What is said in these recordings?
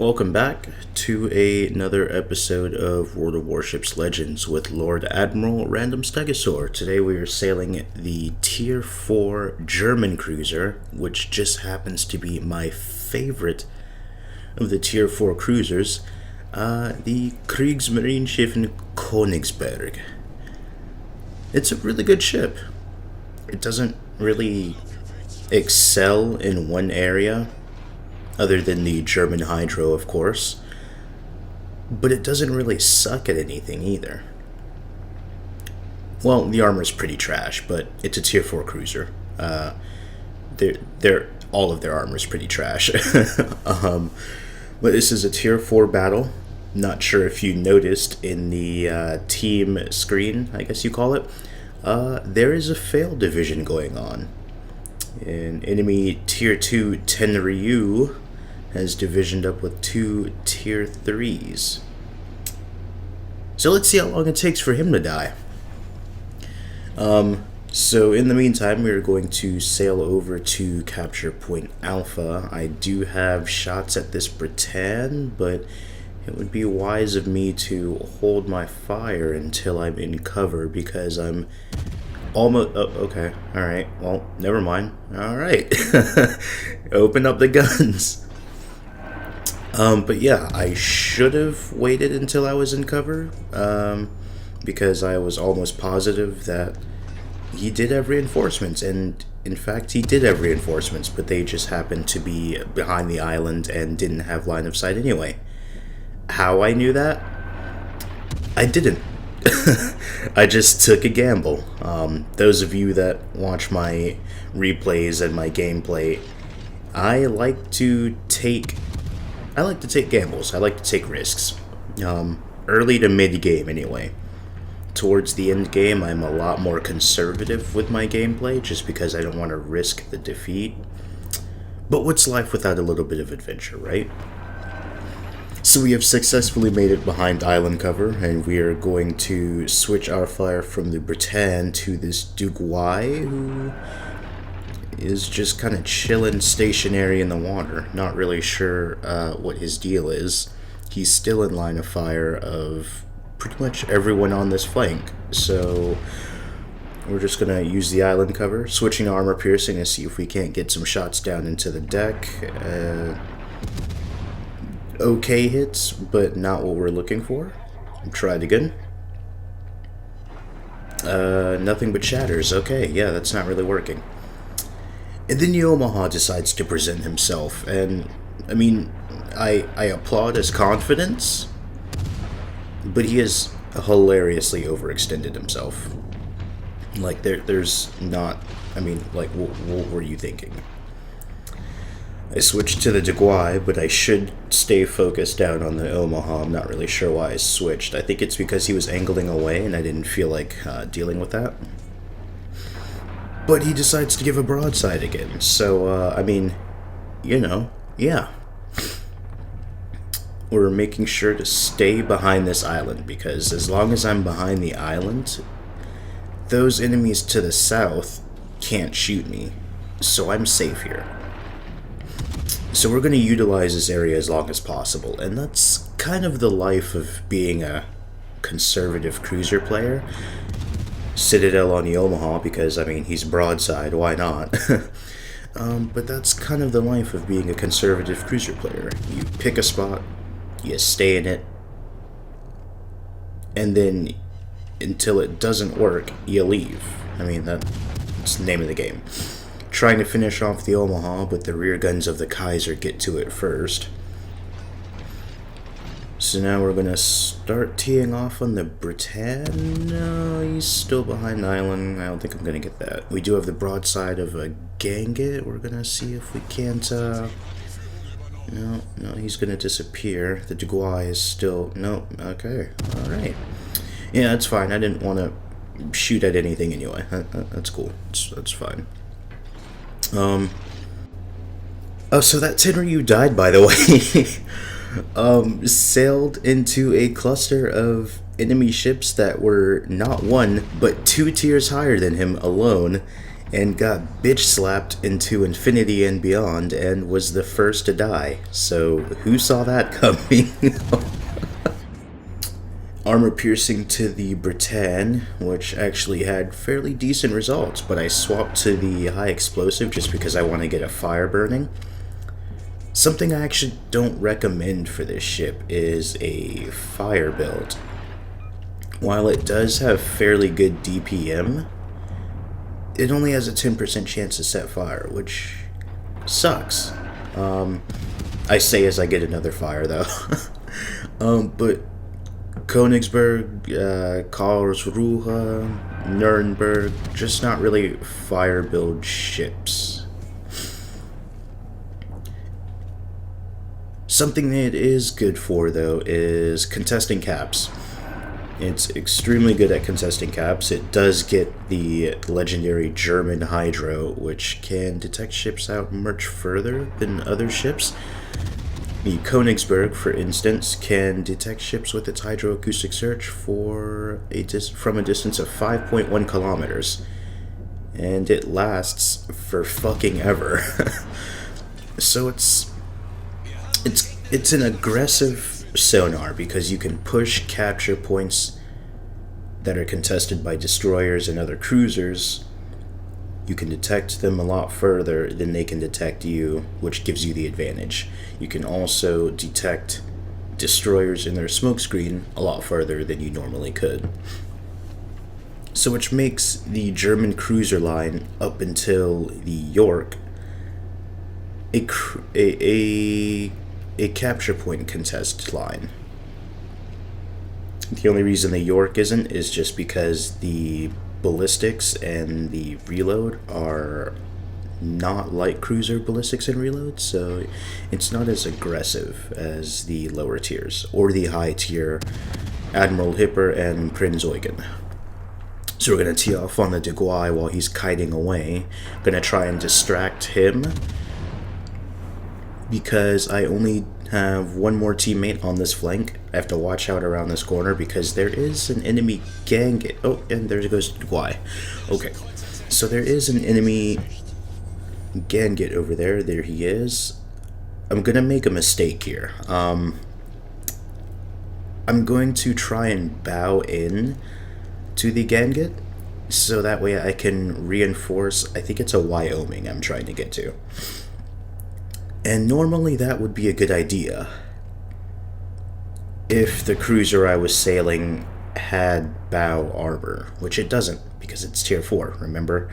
Welcome back to another episode of World of Warships Legends with Lord Admiral Random Stegosaur. Today we are sailing the Tier 4 German cruiser, which just happens to be my favorite of the Tier 4 cruisers, the Kriegsmarineschiffen Königsberg. It's a really good ship. It doesn't really excel in one area, other than the German Hydro, of course, but it doesn't really suck at anything either. Well, the armor's pretty trash, but it's a Tier 4 cruiser. All of their armor's pretty trash. But this is a Tier 4 battle. Not sure if you noticed in the team screen, I guess you call it, there is a fail division going on. An enemy Tier 2 Tenryu has divisioned up with two Tier 3s. So let's see how long it takes for him to die. So in the meantime, we're going to sail over to capture Point Alpha. I do have shots at this Britann, but it would be wise of me to hold my fire until I'm in cover, because I'm almost... Oh, okay, alright, well, never mind. Alright. Open up the guns. But yeah, I should have waited until I was in cover, because I was almost positive that he did have reinforcements, and in fact he did have reinforcements, but they just happened to be behind the island and didn't have line of sight anyway. How I knew that? I didn't. I just took a gamble. Those of you that watch my replays and my gameplay, I like to take gambles. I like to take risks. Early to mid game anyway. Towards the end game, I'm a lot more conservative with my gameplay, just because I don't want to risk the defeat. But what's life without a little bit of adventure, right? So we have successfully made it behind island cover, and we are going to switch our fire from the Britann to this Duguay, who is just kind of chilling stationary in the water. Not really sure what his deal is. He's still in line of fire of pretty much everyone on this flank, so we're just going to use the island cover, switching armor piercing to see if we can't get some shots down into the deck. Okay hits, but not what we're looking for. Try it again. Nothing but shatters. Okay, yeah, that's not really working. And then the Omaha decides to present himself, and I mean, I applaud his confidence, but he has hilariously overextended himself. Like, there's not, I mean, like, what were you thinking? I switched to the Duguay, but I should stay focused down on the Omaha. I'm not really sure why I switched. I think it's because he was angling away and I didn't feel like dealing with that. But he decides to give a broadside again, so, I mean, you know, yeah. We're making sure to stay behind this island, because as long as I'm behind the island, those enemies to the south can't shoot me, so I'm safe here. So we're going to utilize this area as long as possible, and that's kind of the life of being a conservative cruiser player. Citadel on the Omaha, because, I mean, he's broadside, why not? But that's kind of the life of being a conservative cruiser player. You pick a spot, you stay in it, and then until it doesn't work, you leave. I mean, that's the name of the game. Trying to finish off the Omaha, but the rear guns of the Kaiser get to it first. So now we're going to start teeing off on the Britann. No, he's still behind the island. I don't think I'm going to get that. We do have the broadside of a Ganget. We're going to see if we can't... No, he's going to disappear. The Duguay is still... No, okay, alright. Yeah, that's fine. I didn't want to shoot at anything anyway. That's cool. That's fine. Oh, so that Tenryu died, by the way. Sailed into a cluster of enemy ships that were not one, but 2 tiers higher than him alone, and got bitch slapped into infinity and beyond and was the first to die. So who saw that coming? Armor piercing to the Britann, which actually had fairly decent results, but I swapped to the high explosive just because I want to get a fire burning. Something I actually don't recommend for this ship is a fire build. While it does have fairly good DPM, it only has a 10% chance to set fire, which sucks. I say as I get another fire, though. But Königsberg, Karlsruhe, Nuremberg, just not really fire build ships. Something that is good for, though, is contesting caps. It's extremely good at contesting caps. It does get the legendary German Hydro, which can detect ships out much further than other ships. The Königsberg, for instance, can detect ships with its hydroacoustic search from a distance of 5.1 kilometers. And it lasts for fucking ever. So it's an aggressive sonar because you can push capture points that are contested by destroyers and other cruisers. You can detect them a lot further than they can detect you, which gives you the advantage. You can also detect destroyers in their smokescreen a lot further than you normally could. So which makes the German cruiser line up until the York a capture point contest line. The only reason the York isn't is just because the ballistics and the reload are not like cruiser ballistics and reload, so it's not as aggressive as the lower tiers, or the high tier Admiral Hipper and Prinz Eugen. So we're going to tee off on the De Gaulle while he's kiting away. Going to try and distract him, because I only have one more teammate on this flank. I have to watch out around this corner because there is an enemy gang. Oh, and there goes Y. Okay, so there is an enemy Gangit over there. There he is. I'm gonna make a mistake here. I'm going to try and bow in to the Gangit, so that way I can reinforce. I think it's a Wyoming I'm trying to get to. And normally that would be a good idea if the cruiser I was sailing had bow armor, which it doesn't because it's tier 4, remember?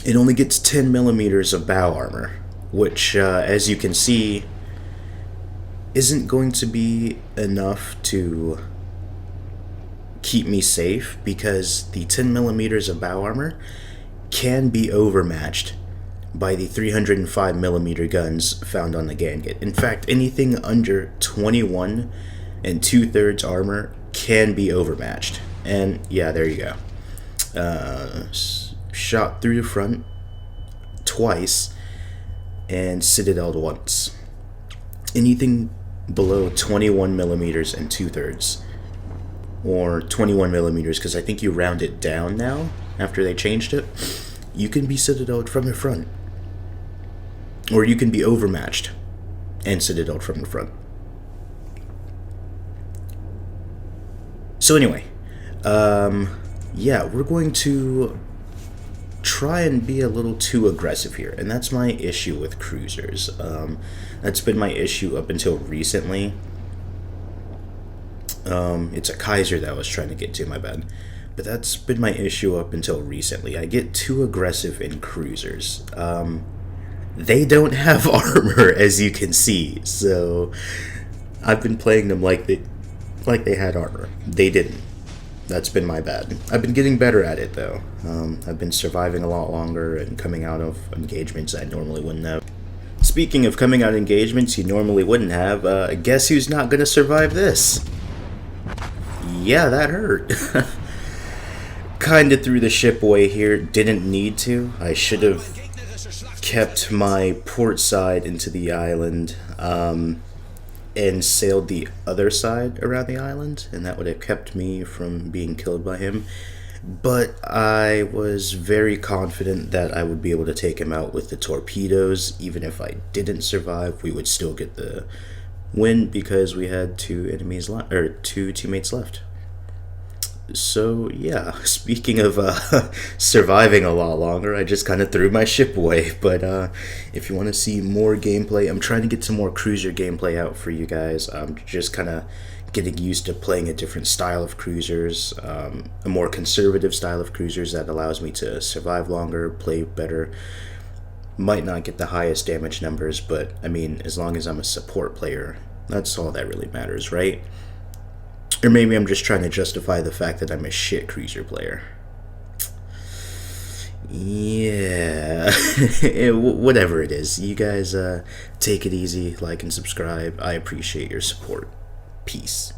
It only gets 10 millimeters of bow armor, which, as you can see, isn't going to be enough to keep me safe, because the 10 millimeters of bow armor can be overmatched by the 305 millimeter guns found on the Gangit. In fact, anything under 21 and 2/3 armor can be overmatched. And yeah, there you go. Shot through the front twice and citadeled once. Anything below 21 millimeters and 2/3, or 21 millimeters, because I think you round it down now after they changed it, you can be citadeled from the front. Or you can be overmatched and citadeled from the front. So anyway, yeah, we're going to try and be a little too aggressive here, and that's my issue with cruisers. That's been my issue up until recently. It's a Kaiser that I was trying to get to, my bad. But that's been my issue up until recently. I get too aggressive in cruisers. They don't have armor, as you can see, so I've been playing them like they had armor. They didn't. That's been my bad. I've been getting better at it, though. I've been surviving a lot longer and coming out of engagements I normally wouldn't have. Speaking of coming out of engagements you normally wouldn't have, guess who's not going to survive this? Yeah, that hurt. Kinda threw the ship away here. Didn't need to. I should have kept my port side into the island, and sailed the other side around the island, and that would have kept me from being killed by him. But I was very confident that I would be able to take him out with the torpedoes. Even if I didn't survive, we would still get the win because we had two teammates left. So yeah, speaking of surviving a lot longer, I just kind of threw my ship away. But if you want to see more gameplay, I'm trying to get some more cruiser gameplay out for you guys. I'm just kind of getting used to playing a different style of cruisers, a more conservative style of cruisers that allows me to survive longer, play better. Might not get the highest damage numbers, but I mean, as long as I'm a support player, that's all that really matters, right? Or maybe I'm just trying to justify the fact that I'm a shit cruiser player. Yeah, whatever it is. You guys take it easy, like and subscribe. I appreciate your support. Peace.